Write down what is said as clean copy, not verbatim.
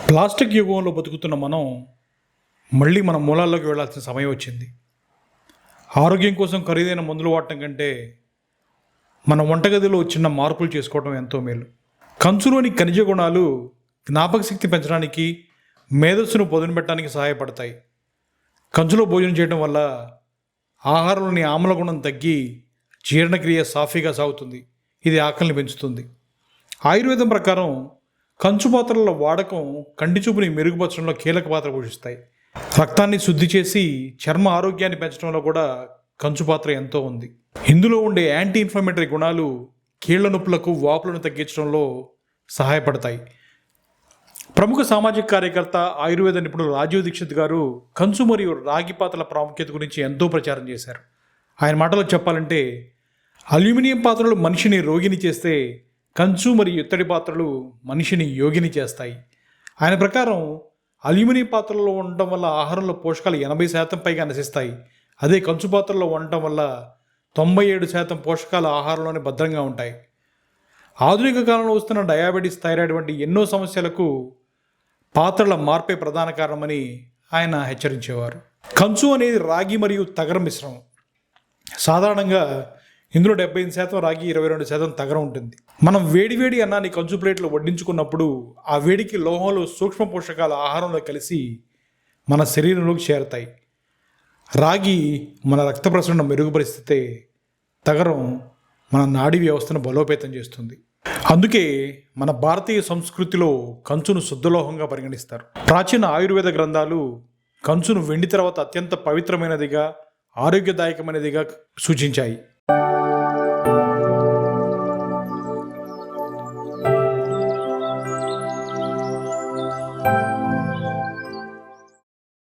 Plastic యుగంలో బతుకుతున్న మనం మళ్ళీ మన మూలాల్లోకి వెళ్ళాల్సిన సమయం వచ్చింది. ఆరోగ్యం కోసం ఖరీదైన మందులు వాడటం కంటే మన వంటగదిలో చిన్న మార్పులు చేసుకోవడం ఎంతో మేలు. కంచులోని ఖనిజ గుణాలు జ్ఞాపక శక్తి పెంచడానికి, మేధస్సును పొదును పెట్టడానికి సహాయపడతాయి. కంచులో భోజనం చేయడం వల్ల ఆహారంలోని ఆమ్ల గుణం తగ్గి జీర్ణక్రియ సాఫీగా సాగుతుంది. ఇది ఆకలిని పెంచుతుంది. ఆయుర్వేదం ప్రకారం కంచు పాత్రల వాడకం కంటి చూపుని మెరుగుపరచడంలో కీలక పాత్ర పోషిస్తాయి. రక్తాన్ని శుద్ధి చేసి చర్మ ఆరోగ్యాన్ని పెంచడంలో కూడా కంచు పాత్ర ఎంతో ఉంది. ఇందులో ఉండే యాంటీ ఇన్ఫ్లమేటరీ గుణాలు కీళ్ల నొప్పులకు, వాపులను తగ్గించడంలో సహాయపడతాయి. ప్రముఖ సామాజిక కార్యకర్త, ఆయుర్వేద నిపుణుడు రాజీవ్ దీక్షిత్ గారు కంచు మరియు రాగి పాత్రల ప్రాముఖ్యత గురించి ఎంతో ప్రచారం చేశారు. ఆయన మాటలో చెప్పాలంటే, అల్యూమినియం పాత్రలు మనిషిని రోగిని చేస్తే కంచు మరియు ఇత్తడి పాత్రలు మనిషిని యోగిని చేస్తాయి. ఆయన ప్రకారం అల్యూమినియం పాత్రలలో ఉండటం వల్ల ఆహారంలో పోషకాలు 80% పైగా నశిస్తాయి. అదే కంచు పాత్రలో ఉండటం వల్ల 97% పోషకాలు ఆహారంలోనే భద్రంగా ఉంటాయి. ఆధునిక కాలంలో వస్తున్న డయాబెటీస్, థైరాయిడ్ వంటి ఎన్నో సమస్యలకు పాత్రల మార్పే ప్రధాన కారణమని ఆయన హెచ్చరించేవారు. కంచు అనేది రాగి మరియు తగర మిశ్రమం. సాధారణంగా ఇందులో 75% రాగి, 22% తగరం ఉంటుంది. మనం వేడివేడి అన్నాన్ని కంచు ప్లేట్లో వడ్డించుకున్నప్పుడు ఆ వేడికి లోహంలో సూక్ష్మ పోషకాలు ఆహారంలో కలిసి మన శరీరంలోకి చేరతాయి. రాగి మన రక్త ప్రసరణ మెరుగుపరిస్తే తగరం మన నాడీ వ్యవస్థను బలోపేతం చేస్తుంది. అందుకే మన భారతీయ సంస్కృతిలో కంచును శుద్ధలోహంగా పరిగణిస్తారు. ప్రాచీన ఆయుర్వేద గ్రంథాలు కంచును వెండి తర్వాత అత్యంత పవిత్రమైనదిగా, ఆరోగ్యదాయకమైనదిగా సూచించాయి.